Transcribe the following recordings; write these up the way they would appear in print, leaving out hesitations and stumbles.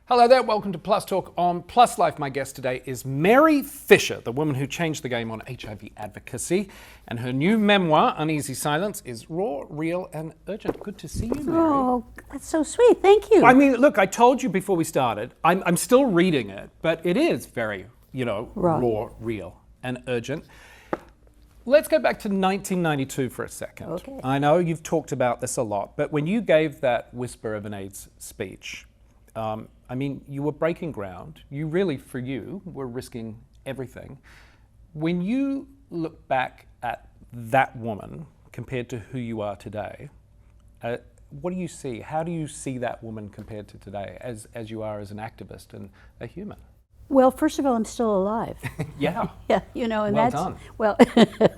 Hello there, welcome to Plus Talk on Plus Life. My guest today is Mary Fisher, the woman who changed the game on HIV advocacy. And her new memoir, Uneasy Silence, is raw, real, and urgent. Good to see you, Mary. Oh, that's so sweet. Thank you. I mean, look, I told you before we started, I'm still reading it, but it is very, raw, real, and urgent. Let's go back to 1992 for a second. Okay. I know you've talked about this a lot, but when you gave that Whisper of an AIDS speech, you were breaking ground. You really, for you, were risking everything. When you look back at that woman compared to who you are today, what do you see? How do you see that woman compared to today as you are as an activist and a human? Well, first of all, I'm still alive. Yeah. Yeah, and well that's done. Well,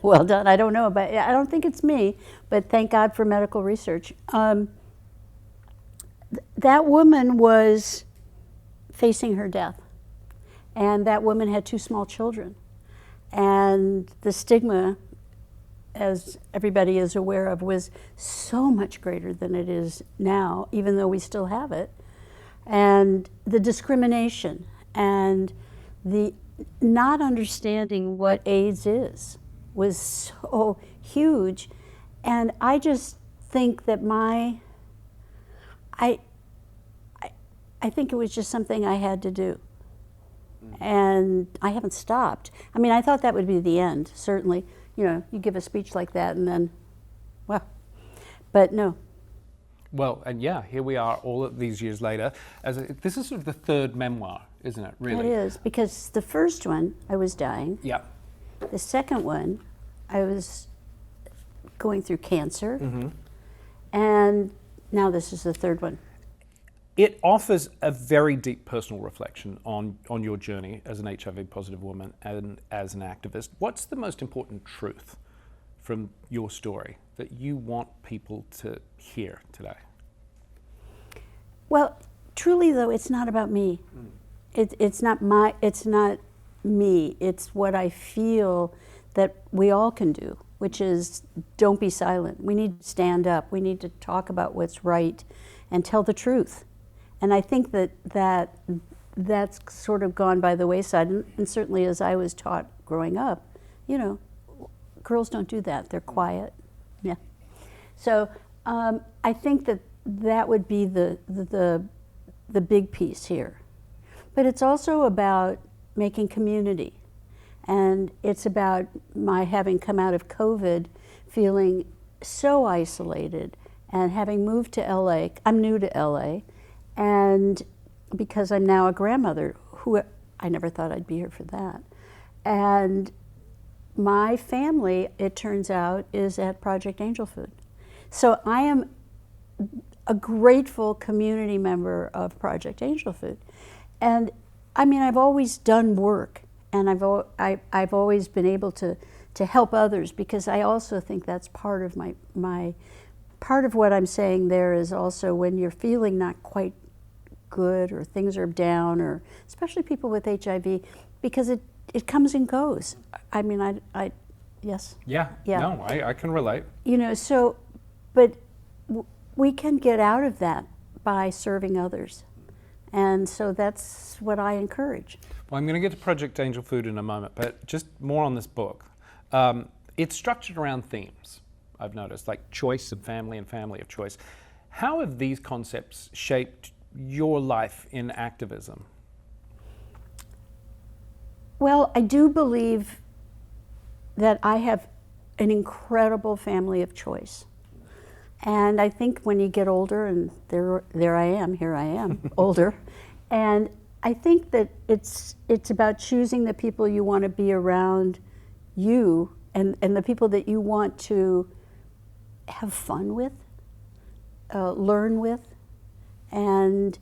well done. I don't know, but I don't think it's me. But thank God for medical research. That woman was facing her death, and that woman had 2 small children, and the stigma, as everybody is aware of, was so much greater than it is now, even though we still have it, and the discrimination and the not understanding what AIDS is was so huge. And I just think that I think it was just something I had to do. And I haven't stopped. I mean, I thought that would be the end, certainly. You give a speech like that and then, well, but no. Well, and yeah, here we are all of these years later. This is sort of the third memoir, isn't it, really? It is, because the first one, I was dying. Yeah. The second one, I was going through cancer. Mm-hmm. And now this is the third one. It offers a very deep personal reflection on your journey as an HIV positive woman and as an activist. What's the most important truth from your story that you want people to hear today? Well, truly though, it's not about me. It's not me. It's what I feel that we all can do, which is don't be silent. We need to stand up. We need to talk about what's right and tell the truth. And I think that's sort of gone by the wayside. And certainly as I was taught growing up, girls don't do that. They're quiet. Yeah. So I think that would be the big piece here. But it's also about making community. And it's about my having come out of COVID feeling so isolated and having moved to LA. I'm new to LA. And because I'm now a grandmother, who I never thought I'd be here for that. And my family, it turns out, is at Project Angel Food. So I am a grateful community member of Project Angel Food. And I mean, I've always done work, and I've always been able to help others, because I also think that's part of my part of what I'm saying there is also when you're feeling not quite good or things are down, or especially people with HIV, because it comes and goes. I mean, I yes. Yeah. No, I can relate. But we can get out of that by serving others. And so that's what I encourage. Well, I'm going to get to Project Angel Food in a moment, but just more on this book. It's structured around themes, I've noticed, like choice and family of choice. How have these concepts shaped your life in activism? Well, I do believe that I have an incredible family of choice. And I think when you get older, and here I am, older, and I think that it's about choosing the people you want to be around you, and the people that you want to have fun with, learn with, and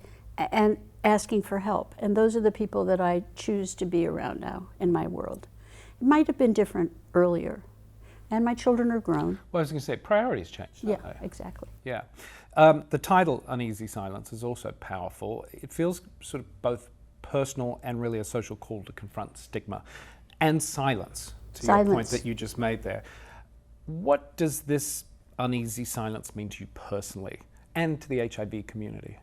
asking for help. And those are the people that I choose to be around now in my world. It might have been different earlier. And my children are grown. Well, I was going to say, priorities change, don't they? Exactly. Yeah. The title, Uneasy Silence, is also powerful. It feels sort of both personal and really a social call to confront stigma and silence, to your point that you just made there. What does this uneasy silence mean to you personally and to the HIV community?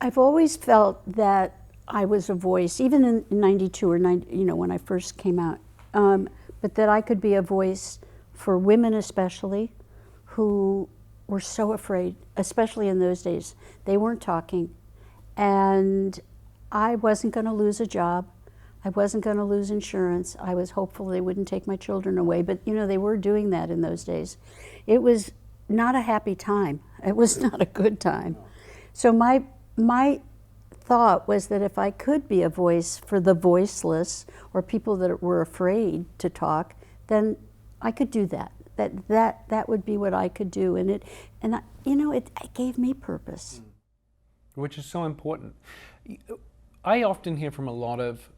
I've always felt that I was a voice, even in 92 or 90, when I first came out, but that I could be a voice for women especially who were so afraid, especially in those days. They weren't talking, and I wasn't going to lose a job. I wasn't going to lose insurance. I was hopeful they wouldn't take my children away, but they were doing that in those days. It was not a happy time. It was not a good time. So my thought was that if I could be a voice for the voiceless or people that were afraid to talk, then I could do that. That would be what I could do, and it gave me purpose. Which is so important. I often hear from a lot of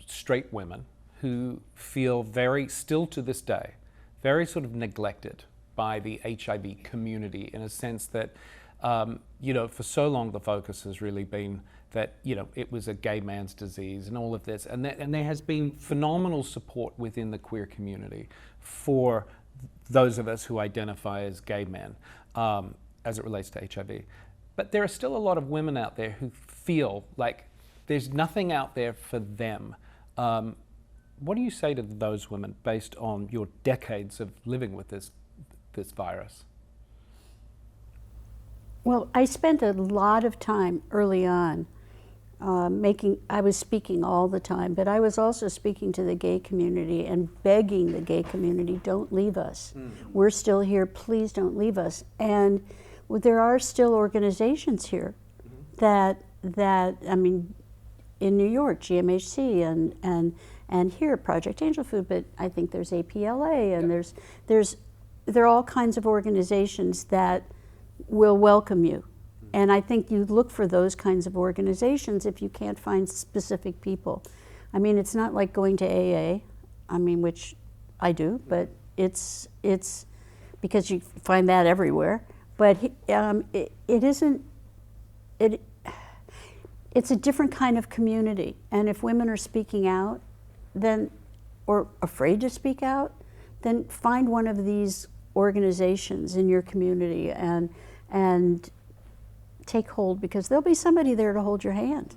straight women who feel still to this day, very sort of neglected by the HIV community, in a sense that, for so long the focus has really been that, it was a gay man's disease and all of this. And there has been phenomenal support within the queer community for those of us who identify as gay men as it relates to HIV. But there are still a lot of women out there who feel like there's nothing out there for them. What do you say to those women based on your decades of living with this virus? Well, I spent a lot of time early on I was speaking all the time, but I was also speaking to the gay community and begging the gay community, don't leave us. We're still here, please don't leave us. And there are still organizations here that in New York, GMHC and here, Project Angel Food, but I think there's APLA and there are all kinds of organizations that will welcome you. And I think you look for those kinds of organizations if you can't find specific people. It's not like going to AA, which I do, but it's because you find that everywhere. But it isn't, it's a different kind of community. And if women are speaking out, or afraid to speak out, then find one of these organizations in your community and take hold, because there'll be somebody there to hold your hand.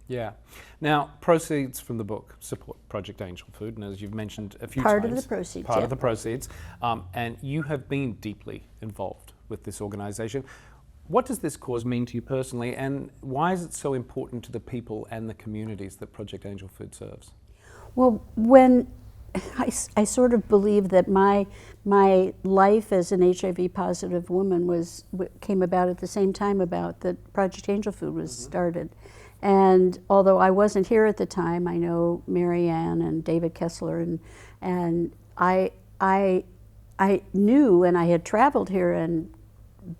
Yeah. Now, proceeds from the book support Project Angel Food, and as you've mentioned a few Part times, of the proceeds. Part of the proceeds, and you have been deeply involved with this organization. What does this cause mean to you personally, and why is it so important to the people and the communities that Project Angel Food serves? Well, when I sort of believe that my life as an HIV positive woman came about at the same time about that Project Angel Food was started. And although I wasn't here at the time, I know Mary Ann and David Kessler, and I knew, and I had traveled here and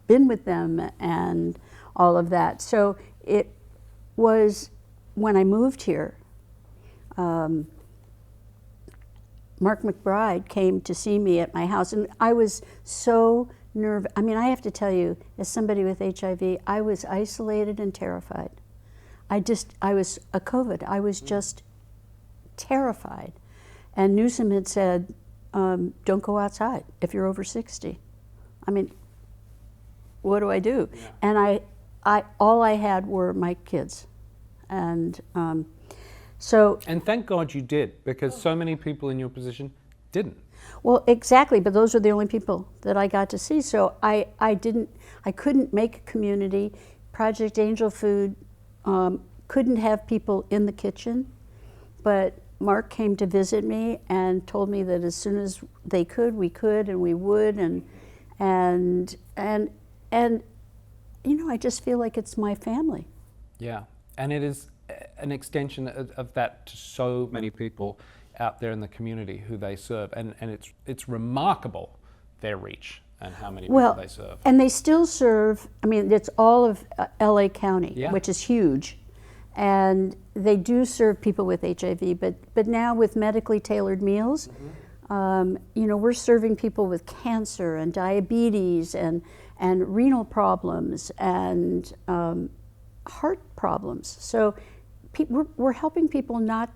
been with them and all of that. So it was when I moved here, Mark McBride came to see me at my house, and I was so nervous. I have to tell you, as somebody with HIV, I was isolated and terrified. I was a COVID. I was just terrified. And Newsom had said, don't go outside if you're over 60. What do I do? Yeah. And all I had were my kids. And and thank God you did, because so many people in your position didn't. Well, exactly, but those are the only people that I got to see. So I couldn't make a community. Project Angel Food couldn't have people in the kitchen, but Mark came to visit me and told me that as soon as they could, we could, and we would, and I just feel like it's my family. Yeah, and it is an extension of that to so many people out there in the community who they serve, and it's remarkable their reach and how many people they serve. And they still serve. It's all of LA County, which is huge, and they do serve people with HIV. But now with medically tailored meals, we're serving people with cancer and diabetes and renal problems and heart problems. So we're helping people not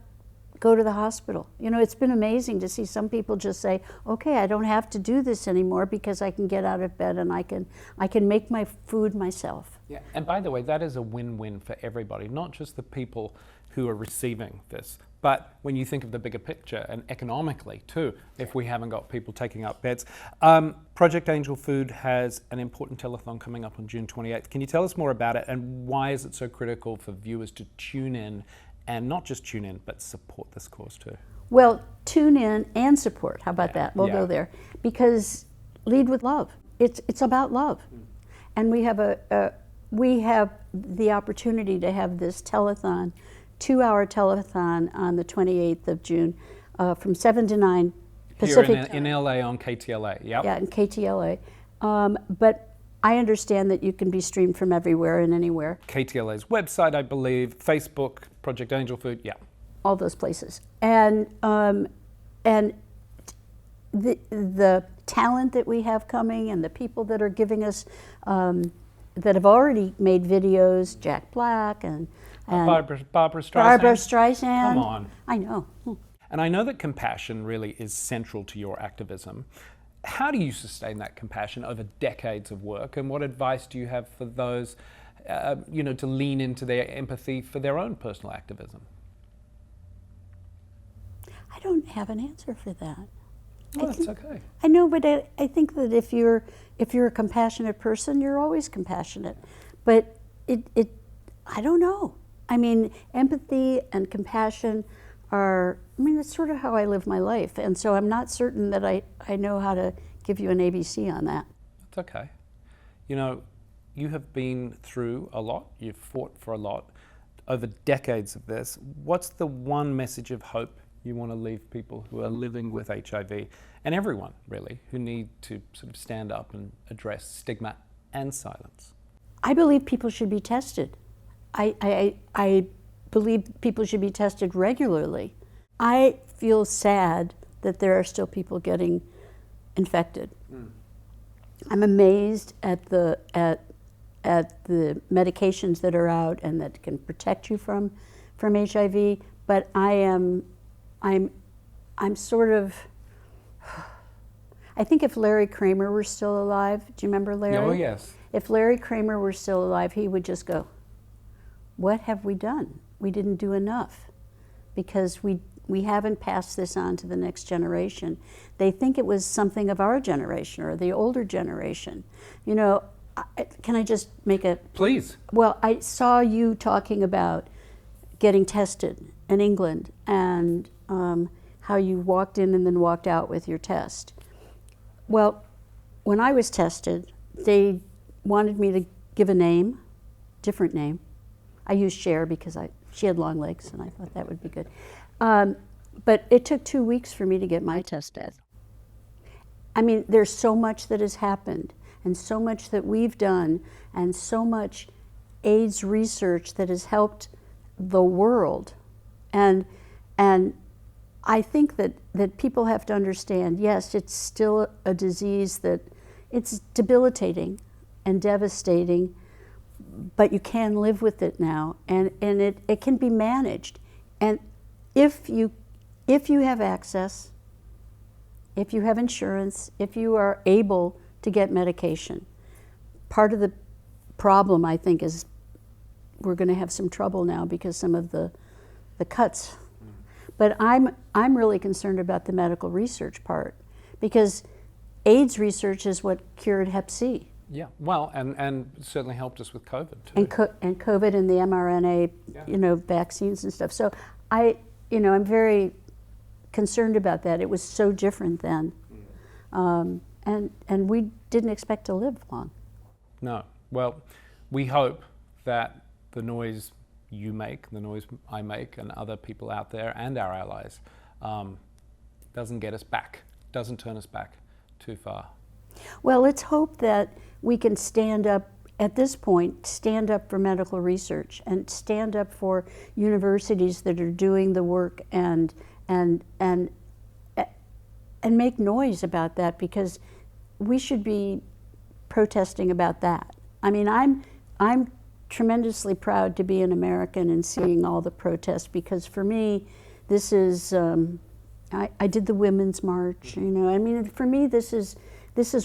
go to the hospital. It's been amazing to see some people just say, okay, I don't have to do this anymore because I can get out of bed and I can make my food myself. Yeah, and by the way, that is a win-win for everybody, not just the people who are receiving this, but when you think of the bigger picture and economically too, if we haven't got people taking up beds. Project Angel Food has an important telethon coming up on June 28th. Can you tell us more about it, and why is it so critical for viewers to tune in, and not just tune in, but support this cause too? Well, tune in and support. How about that? We'll Yeah. go there. Because lead with love. It's about love. And we have the opportunity to have this telethon, 2-hour telethon on the 28th of June from 7 to 9 Pacific Here in LA on KTLA, yep. Yeah, in KTLA. But I understand that you can be streamed from everywhere and anywhere. KTLA's website, I believe, Facebook, Project Angel Food, yeah. All those places. And the talent that we have coming and the people that are giving us, that have already made videos, Jack Black and Barbara Streisand. Barbara Streisand. Come on. I know. And I know that compassion really is central to your activism. How do you sustain that compassion over decades of work, and what advice do you have for those, to lean into their empathy for their own personal activism? I don't have an answer for that. Well, that's okay. I know, but I think that if you're a compassionate person, you're always compassionate. But I don't know. I mean, empathy and compassion it's sort of how I live my life. And so I'm not certain that I know how to give you an ABC on that. That's okay. You have been through a lot. You've fought for a lot over decades of this. What's the one message of hope you want to leave people who are living with HIV, and everyone really, who need to sort of stand up and address stigma and silence? I believe people should be tested. I believe people should be tested regularly. I feel sad that there are still people getting infected. I'm amazed at the medications that are out and that can protect you from HIV, but I'm sort of, I think if Larry Kramer were still alive, do you remember Larry? Oh, yes. If Larry Kramer were still alive, he would just go, what have we done? We didn't do enough, because we haven't passed this on to the next generation. They think it was something of our generation or the older generation. Can I just make a... Please. Well, I saw you talking about getting tested in England and how you walked in and then walked out with your test. Well, when I was tested, they wanted me to give a name, different name. I used Cher because she had long legs and I thought that would be good. But it took 2 weeks for me to get my test back. I mean, there's so much that has happened and so much that we've done and so much AIDS research that has helped the world. And I think that people have to understand, yes, it's still a disease that it's debilitating and devastating, but you can live with it now, and it can be managed. And if you have access, if you have insurance, if you are able to get medication, part of the problem, I think, is we're going to have some trouble now because some of the cuts. But I'm really concerned about the medical research part, because AIDS research is what cured Hep C. Yeah, well, and certainly helped us with COVID too. And COVID and the mRNA, vaccines and stuff. So I'm very concerned about that. It was so different then, and we didn't expect to live long. No. Well, we hope that the noise you make, the noise I make, and other people out there and our allies doesn't get us back, doesn't turn us back too far. Well, let's hope that we can stand up, at this point, stand up for medical research and stand up for universities that are doing the work and make noise about that, because we should be protesting about that. I mean, I'm tremendously proud to be an American and seeing all the protests, because for me, this is, I did the Women's March, I mean, for me, this is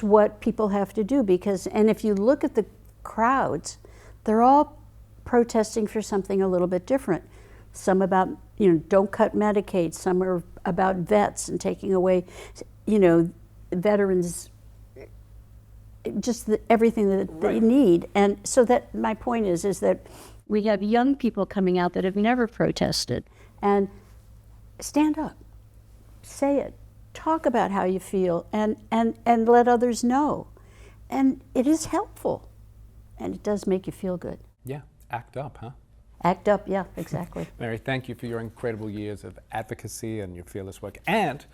what people have to do, because, and if you look at the crowds, They're all protesting for something a little bit different. Some about, don't cut Medicaid. Some are about vets and taking away, veterans, just everything that they need. And so that my point is that we have young people coming out that have never protested. And stand up, say it, talk about how you feel, and let others know. And it is helpful, and it does make you feel good. Yeah, act up, huh? Act up, yeah, exactly. Mary, thank you for your incredible years of advocacy and your fearless work, and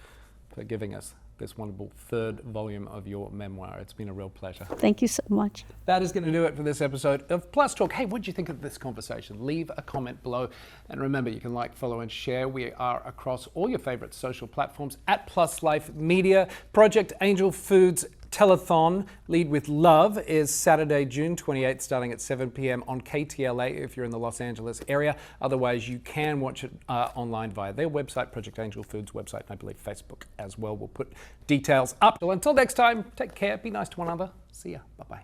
for giving us this wonderful third volume of your memoir. It's been a real pleasure. Thank you so much. That is going to do it for this episode of Plus Talk. Hey, what did you think of this conversation? Leave a comment below. And remember, you can like, follow, and share. We are across all your favorite social platforms at Plus Life Media. Project Angel Foods telethon, Lead with Love, is Saturday, June 28th, starting at 7 p.m. on KTLA if you're in the Los Angeles area. Otherwise, you can watch it online via their website, Project Angel Foods website, and I believe Facebook as well. We'll put details up. Well, until next time, take care, be nice to one another. See ya. Bye-bye.